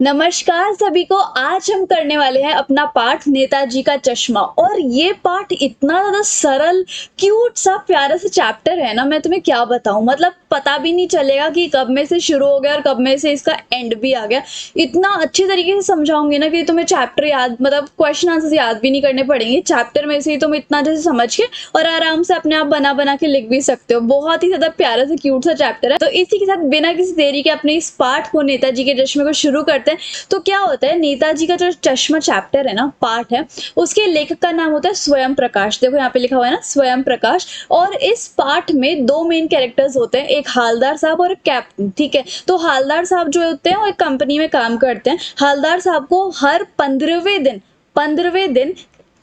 नमस्कार सभी को। आज हम करने वाले हैं अपना पाठ नेताजी का चश्मा। और ये पाठ इतना ज़्यादा सरल, क्यूट सा, प्यारा सा चैप्टर है ना, मैं तुम्हें क्या बताऊँ। मतलब पता भी नहीं चलेगा कि कब में से शुरू हो गया और कब में से इसका एंड भी आ गया। इतना अच्छी तरीके से समझाऊंगी ना कि तुम्हें चैप्टर याद, मतलब क्वेश्चन आंसर याद भी नहीं करने पड़ेंगे। चैप्टर में से ही तुम इतना अच्छे से समझ के और आराम से अपने आप बना बना के लिख भी सकते हो। बहुत ही ज़्यादा प्यारा सा, क्यूट सा चैप्टर है। तो इसी के साथ बिना किसी देरी के अपने इस पाठ को, नेताजी के चश्मे को शुरू करते हैं। तो क्या होता है, नेताजी का जो चश्मा चैप्टर है ना, पार्ट है, उसके लेखक का नाम होता है स्वयं प्रकाश। देखो यहाँ पे लिखा हुआ है ना, स्वयं प्रकाश। और इस पार्ट में दो मेन कैरेक्टर्स होते हैं, एक हालदार साहब और एक कैप्टन। ठीक है, तो हालदार साहब जो होते हैं वो एक कंपनी में काम करते हैं। हालदार साहब को हर 15वें दिन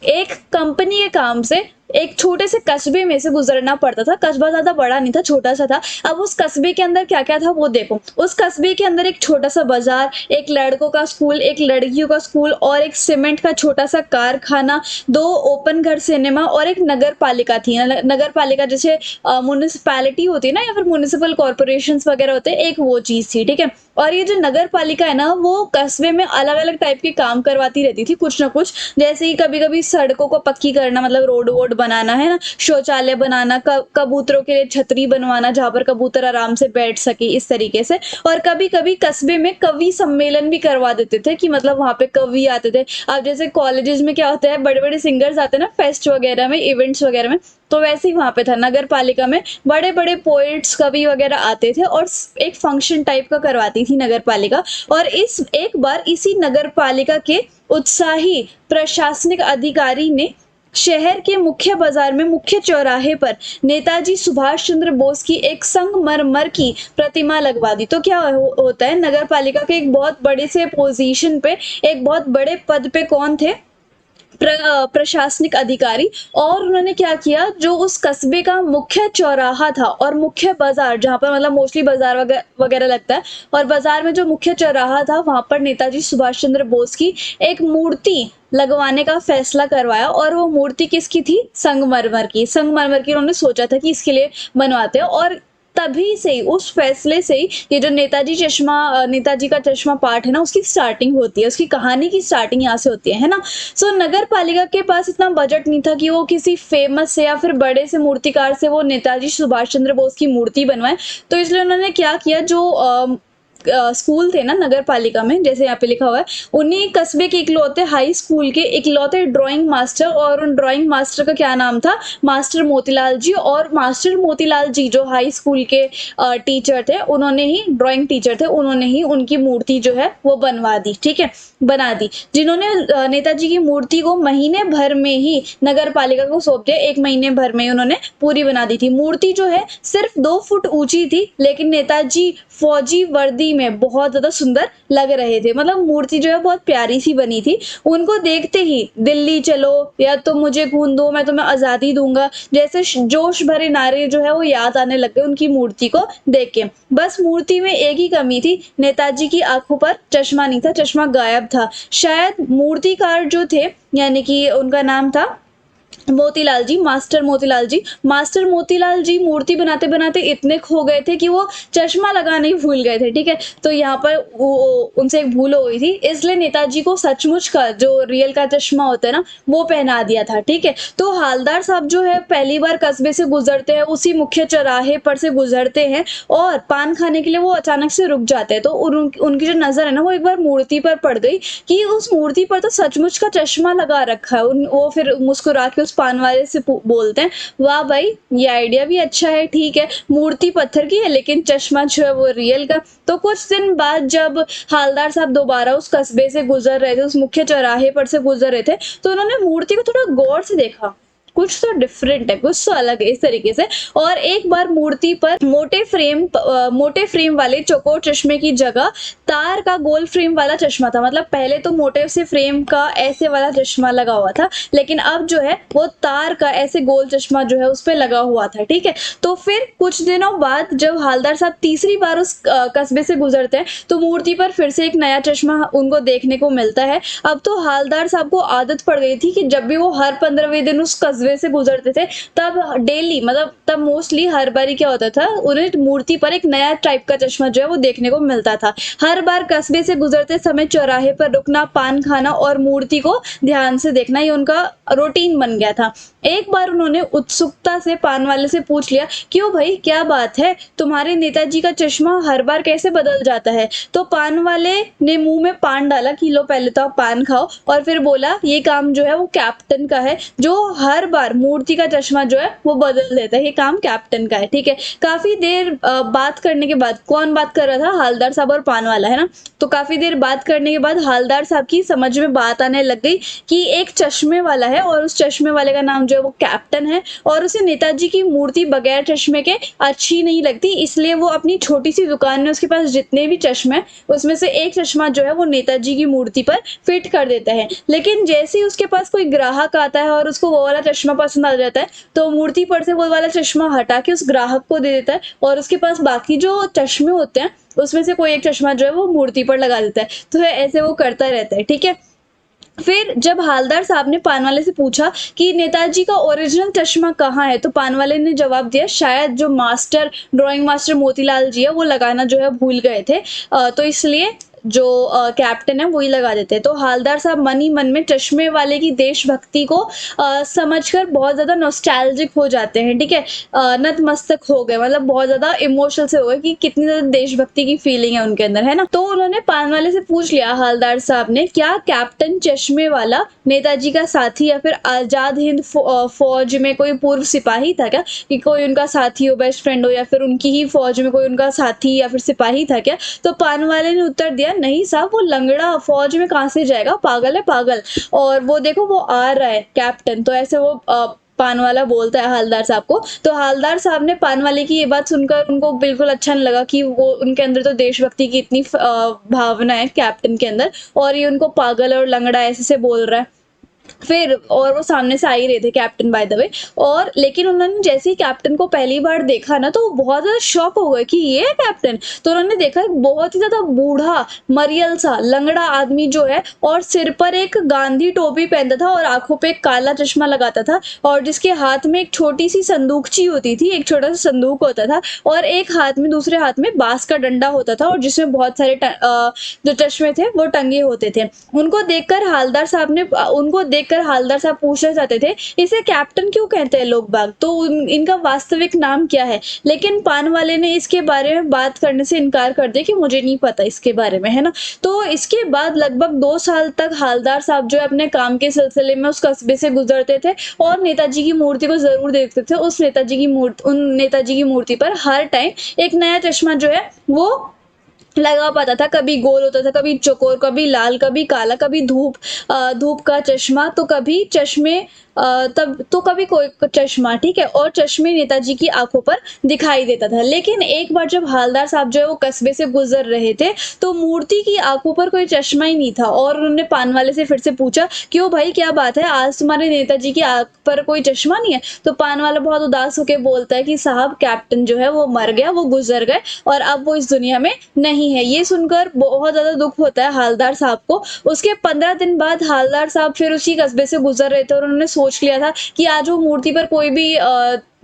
एक कंपनी के काम से एक छोटे से कस्बे में से गुजरना पड़ता था। कस्बा ज्यादा बड़ा नहीं था, छोटा सा था। अब उस कस्बे के अंदर क्या क्या था वो देखो। उस कस्बे के अंदर एक छोटा सा बाजार, एक लड़कों का स्कूल, एक लड़कियों का स्कूल और एक सीमेंट का छोटा सा कारखाना, दो ओपन घर सिनेमा और एक नगर पालिका थी। नगर पालिका जैसे म्युनिसिपैलिटी होती है ना, या फिर म्युनिसिपल कॉर्पोरेशन वगैरह होते हैं, एक वो चीज थी। ठीक है, और ये जो नगर पालिका है ना, वो कस्बे में अलग अलग टाइप के काम करवाती रहती थी, कुछ ना कुछ। जैसे कि कभी कभी सड़कों को पक्की करना, मतलब रोड वोड बनाना है ना, शौचालय बनाना, कबूतरों के लिए छतरी बनवाना जहां पर कबूतर आराम से बैठ सके, इस तरीके से। और कभी कभी कस्बे में कवि सम्मेलन भी करवा देते थे, कि मतलब वहां पे कवि आते थे। अब जैसे कॉलेजेस में क्या होता है, बड़े बड़े सिंगर्स आते हैं ना, फेस्ट वगैरह में, इवेंट्स वगैरह में, तो वैसे ही वहां पे था नगर पालिका में। बड़े बड़े पोएट्स, कवि वगैरह आते थे और एक फंक्शन टाइप का करवाती थी नगर पालिका। और इस एक बार इसी नगर पालिका के उत्साही प्रशासनिक अधिकारी ने शहर के मुख्य बाजार में, मुख्य चौराहे पर नेताजी सुभाष चंद्र बोस की एक संगमरमर की प्रतिमा लगवा दी। तो क्या होता है, नगर पालिका के एक बहुत बड़े से पोजीशन पे, एक बहुत बड़े पद पे कौन थे, प्रशासनिक अधिकारी। और उन्होंने क्या किया, जो उस कस्बे का मुख्य चौराहा था और मुख्य बाजार, जहां पर मतलब मोस्टली बाजार वगैरह लगता है, और बाजार में जो मुख्य चौराहा था, वहां पर नेताजी सुभाष चंद्र बोस की एक मूर्ति लगवाने का फैसला करवाया। और वो मूर्ति किसकी थी, संगमरमर की। संगमरमर की उन्होंने सोचा था कि इसके लिए बनवाते हैं। और तभी से ही, उस फैसले से ही, ये जो नेताजी का चश्मा पाठ है ना, उसकी स्टार्टिंग होती है, उसकी कहानी की स्टार्टिंग यहाँ से होती है ना। सो नगर पालिका के पास इतना बजट नहीं था कि वो किसी फेमस से या फिर बड़े से मूर्तिकार से वो नेताजी सुभाष चंद्र बोस की मूर्ति बनवाए। तो इसलिए उन्होंने क्या किया, जो स्कूल थे ना नगर पालिका में, जैसे यहाँ पे लिखा हुआ है, उन्हीं कस्बे के इकलौते हाई स्कूल के इकलौते ड्राइंग मास्टर, और उन ड्राइंग मास्टर का क्या नाम था, मास्टर मोतीलाल जी। और मास्टर मोतीलाल जी जो हाई स्कूल के टीचर थे, उन्होंने ही, ड्राइंग टीचर थे, उन्होंने ही उनकी मूर्ति जो है वो बनवा दी। ठीक है, बना दी। जिन्होंने नेताजी की मूर्ति को महीने भर में ही नगर पालिका को सौंप दिया। 1 महीने भर में उन्होंने पूरी बना दी थी। मूर्ति जो है सिर्फ 2 फुट ऊंची थी, लेकिन नेताजी फौजी वर्दी में बहुत ज्यादा सुंदर लग रहे थे। मतलब मूर्ति जो है बहुत प्यारी सी बनी थी। उनको देखते ही दिल्ली चलो, या तुम मुझे खून दो, मैं तुम्हें आजादी दूंगा, जैसे जोश भरे नारे जो है वो याद आने लग गए उनकी मूर्ति को देख के। बस मूर्ति में एक ही कमी थी, नेताजी की आंखों पर चश्मा नहीं था, चश्मा गायब था। शायद मूर्तिकार जो थे, यानी कि उनका नाम था मोतीलाल जी, मास्टर मोतीलाल जी। मास्टर मोतीलाल जी मूर्ति बनाते बनाते इतने खो गए थे कि वो चश्मा लगाना ही भूल गए थे। ठीक है, तो यहाँ पर उनसे एक भूल हो गई थी, इसलिए नेताजी को सचमुच का जो रियल का चश्मा होता है ना, वो पहना दिया था। ठीक है, तो हालदार साहब जो है पहली बार कस्बे से गुजरते हैं, उसी मुख्य चौराहे पर से गुजरते हैं, और पान खाने के लिए वो अचानक से रुक जाते हैं। तो उनकी जो नजर है ना, वो एक बार मूर्ति पर पड़ गई कि उस मूर्ति पर तो सचमुच का चश्मा लगा रखा है। वो फिर मुस्कुरा के उस पान वाले से बोलते हैं, वाह भाई, ये आइडिया भी अच्छा है। ठीक है, मूर्ति पत्थर की है लेकिन चश्मा जो है वो रियल का। तो कुछ दिन बाद जब हालदार साहब दोबारा उस कस्बे से गुजर रहे थे, उस मुख्य चौराहे पर से गुजर रहे थे, तो उन्होंने मूर्ति को थोड़ा गौर से देखा। कुछ तो डिफरेंट है, कुछ तो अलग है, इस तरीके से। और एक बार मूर्ति पर मोटे फ्रेम वाले चौकोर चश्मे की जगह तार का गोल फ्रेम वाला चश्मा था। मतलब पहले तो मोटे से फ्रेम का ऐसे वाला चश्मा लगा हुआ था, लेकिन अब जो है वो तार का ऐसे गोल चश्मा जो है उस पे लगा हुआ था। ठीक है, तो फिर कुछ दिनों बाद जब हालदार साहब तीसरी बार उस कस्बे से गुजरते हैं, तो मूर्ति पर फिर से एक नया चश्मा उनको देखने को मिलता है। अब तो हालदार साहब को आदत पड़ गई थी कि जब भी वो हर 15वें दिन उस कस्बे कस्बे से गुजरते थे तब डेली मतलब तब मोस्टली हर बार ही क्या होता था, उन्हें मूर्ति पर एक नया टाइप का चश्मा जो है वो देखने को मिलता था। हर बार कस्बे से गुजरते समय चौराहे पर रुकना, पान खाना और मूर्ति को ध्यान से देखना ये उनका रूटीन बन गया था। एक बार उन्होंने उत्सुकता से पान वाले से पूछ लिया, क्यों भाई क्या बात है, तुम्हारे नेताजी का चश्मा हर बार कैसे बदल जाता है? तो पान वाले ने मुंह में पान डाला कि लो पहले तो आप पान खाओ, और फिर बोला ये काम जो है वो कैप्टन का है, जो हर बार मूर्ति का चश्मा जो है वो बदल देता है, ये काम कैप्टन का है। ठीक है, काफी देर बात करने के बाद, कौन बात कर रहा था? हवलदार साहब और पान वाला, है ना। तो काफी देर बात करने के बाद हवलदार साहब की समझ में बात आने लग गई कि एक चश्मे वाला है और उस चश्मे वाले का नाम जो है वो कैप्टन है, और उसे नेताजी की मूर्ति बगैर चश्मे के अच्छी नहीं लगती, इसलिए वो अपनी छोटी सी दुकान में उसके पास जितने भी चश्मे हैं उसमें से एक चश्मा जो है वो नेताजी की मूर्ति पर फिट कर देता है। लेकिन जैसे ही उसके पास कोई ग्राहक आता है और उसको वो वाला चश्मा पसंद आ जाता है तो मूर्ति पर से वो वाला चश्मा हटा के उस ग्राहक को दे देता है, और उसके पास बाकी जो चश्मे होते हैं उसमें से कोई एक चश्मा जो है वो मूर्ति पर लगा देता है। तो ऐसे वो करता रहता है। ठीक है, फिर जब हवलदार साहब ने पान वाले से पूछा कि नेताजी का ओरिजिनल चश्मा कहाँ है, तो पान वाले ने जवाब दिया शायद जो मास्टर, ड्राइंग मास्टर मोतीलाल जी है वो लगाना जो है भूल गए थे, तो इसलिए जो कैप्टन है वही लगा देते हैं। तो हवलदार साहब मन ही मन में चश्मे वाले की देशभक्ति को समझकर बहुत ज्यादा नॉस्टैल्जिक हो जाते हैं। ठीक है, नतमस्तक हो गए, मतलब बहुत ज्यादा इमोशनल से हो गए कि कितनी ज्यादा देशभक्ति की फीलिंग है उनके अंदर, है ना। तो उन्होंने पान वाले से पूछ लिया, हवलदार साहब ने, क्या कैप्टन चश्मे वाला नेताजी का साथी या फिर आजाद हिंद फौज में कोई पूर्व सिपाही था क्या, कि कोई उनका साथी हो, बेस्ट फ्रेंड हो, या फिर उनकी ही फौज में कोई उनका साथी या फिर सिपाही था क्या? तो पान वाले ने उत्तर दिया, नहीं साहब, वो लंगड़ा फौज में कहाँ से जाएगा, पागल है पागल, और वो देखो वो आ रहा है कैप्टन। तो ऐसे वो पान वाला बोलता है हवलदार साहब को। तो हवलदार साहब ने पान वाले की ये बात सुनकर उनको बिल्कुल अच्छा नहीं लगा कि वो उनके अंदर तो देशभक्ति की इतनी भावना है कैप्टन के अंदर, और ये उनको पागल और लंगड़ा ऐसे से बोल रहा है। फिर और वो सामने से आ ही रहे थे कैप्टन बाय द वे, और लेकिन उन्होंने जैसे ही कैप्टन को पहली बार देखा ना तो वो बहुत ज्यादा शॉक हो गए कि ये है कैप्टन। तो उन्होंने देखा एक बहुत ही ज्यादा बूढ़ा मरियल सा लंगड़ा आदमी जो है, और सिर पर एक गांधी टोपी पहनता था और आंखों पे एक काला चश्मा लगाता था, और जिसके हाथ में एक छोटी सी संदूकची होती थी, एक छोटा सा संदूक होता था, और एक हाथ में, दूसरे हाथ में बांस का डंडा होता था, और जिसमें बहुत सारे जो चश्मे थे वो टंगे होते थे। उनको देखकर हवलदार साहब ने हवलदार साहब पूछना चाहते थे, इसे कैप्टन क्यों कहते हैं लोग बाग, तो इनका वास्तविक नाम क्या है? लेकिन पान वाले ने इसके बारे में बात करने से इनकार कर दिया कि मुझे नहीं पता इसके बारे में, है ना। तो इसके बाद लगभग 2 साल तक हवलदार साहब जो है अपने काम के सिलसिले में उस कस्बे से गुजरते थे और नेताजी की मूर्ति को जरूर देखते थे। उन नेताजी की मूर्ति पर हर टाइम एक नया चश्मा जो है वो लगा पाता था, कभी गोल होता था, कभी चौकोर, कभी लाल, कभी काला, कभी धूप का चश्मा, तो कभी चश्मे तब तो कभी कोई चश्मा। ठीक है, और चश्मे नेताजी की आंखों पर दिखाई देता था। लेकिन एक बार जब हवलदार साहब जो है वो कस्बे से गुजर रहे थे तो मूर्ति की आंखों पर कोई चश्मा ही नहीं था, और उन्होंने पान वाले से फिर से पूछा, क्यों भाई क्या बात है, आज तुम्हारे नेताजी की आंख पर कोई चश्मा नहीं है? तो पान वाला बहुत उदास होकर बोलता है कि साहब कैप्टन जो है वो मर गया, वो गुजर गए और अब वो इस दुनिया में नहीं है। ये सुनकर बहुत ज्यादा दुख होता है हवलदार साहब को। उसके 15 दिन बाद हवलदार साहब फिर उसी कस्बे से गुजर रहे थे और उन्होंने सोच लिया था कि आज वो मूर्ति पर कोई भी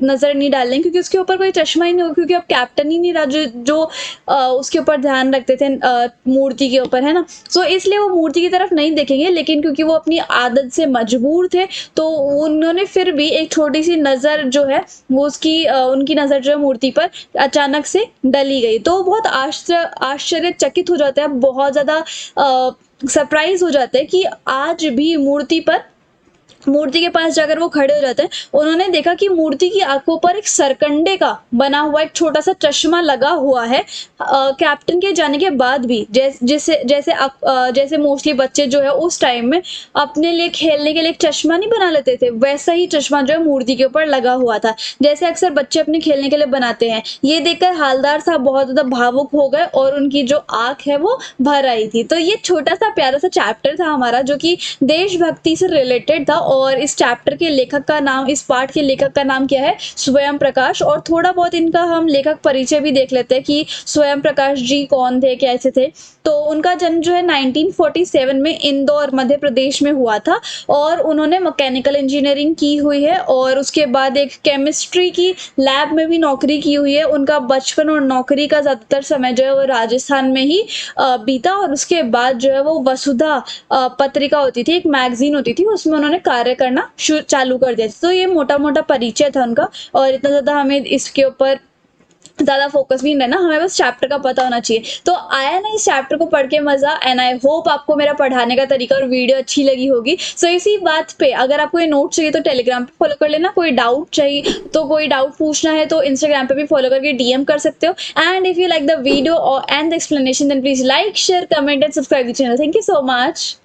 नजर नहीं डालेंगे, क्योंकि उसके ऊपर कोई चश्मा ही नहीं होगा, क्योंकि अब कैप्टन ही नहीं रहा जो उसके ऊपर ध्यान रखते थे मूर्ति के ऊपर, है ना। सो इसलिए वो मूर्ति की तरफ नहीं देखेंगे, लेकिन क्योंकि वो अपनी आदत से मजबूर थे तो उन्होंने फिर भी एक छोटी सी नजर जो है वो उनकी नजर जो है मूर्ति पर अचानक से डली गई। तो बहुत आश्चर्यचकित हो जाते हैं, बहुत ज्यादा सरप्राइज हो जाते हैं कि आज भी मूर्ति के पास जाकर वो खड़े हो जाते हैं। उन्होंने देखा कि मूर्ति की आंखों पर एक सरकंडे का बना हुआ एक छोटा सा चश्मा लगा हुआ है। कैप्टन के जाने के बाद भी जैसे मोस्टली बच्चे जो है उस टाइम में अपने लिए खेलने के लिए एक चश्मा नहीं बना लेते थे, वैसा ही चश्मा जो है मूर्ति के ऊपर लगा हुआ था, जैसे अक्सर बच्चे अपने खेलने के लिए बनाते हैं। ये देखकर हवलदार साहब बहुत ज्यादा भावुक हो गए और उनकी जो आंख है वो भर आई थी। तो ये छोटा सा प्यारा सा चैप्टर था हमारा जो कि देशभक्ति से रिलेटेड था, और इस चैप्टर के लेखक का नाम, इस पाठ के लेखक का नाम क्या है? स्वयं प्रकाश। और थोड़ा बहुत इनका हम लेखक परिचय भी देख लेते हैं कि स्वयं प्रकाश जी कौन थे, कैसे थे। तो उनका जन्म जो है 1947 में इंदौर मध्य प्रदेश में हुआ था और उन्होंने मैकेनिकल इंजीनियरिंग की हुई है और उसके बाद एक केमिस्ट्री की लैब में भी नौकरी की हुई है। उनका बचपन और नौकरी का ज़्यादातर समय जो है वो राजस्थान में ही बीता और उसके बाद जो है वो वसुधा पत्रिका होती थी, एक मैगजीन होती थी, उसमें उन्होंने कार्य करना चालू कर दिया था। तो ये मोटा मोटा परिचय था उनका और इतना ज़्यादा हमें इसके ऊपर ज़्यादा फोकस भी नहीं रहना, हमें बस चैप्टर का पता होना चाहिए। तो आया ना इस चैप्टर को पढ़ के मज़ा, एंड आई होप आपको मेरा पढ़ाने का तरीका और वीडियो अच्छी लगी होगी। सो इसी बात पे अगर आपको ये नोट चाहिए तो टेलीग्राम पे फॉलो कर लेना, कोई डाउट चाहिए तो कोई डाउट पूछना है तो इंस्टाग्राम पे भी फॉलो करके डीएम कर सकते हो। And if you like the video और and the explanation then please like, share, comment and subscribe the channel. Thank you so much.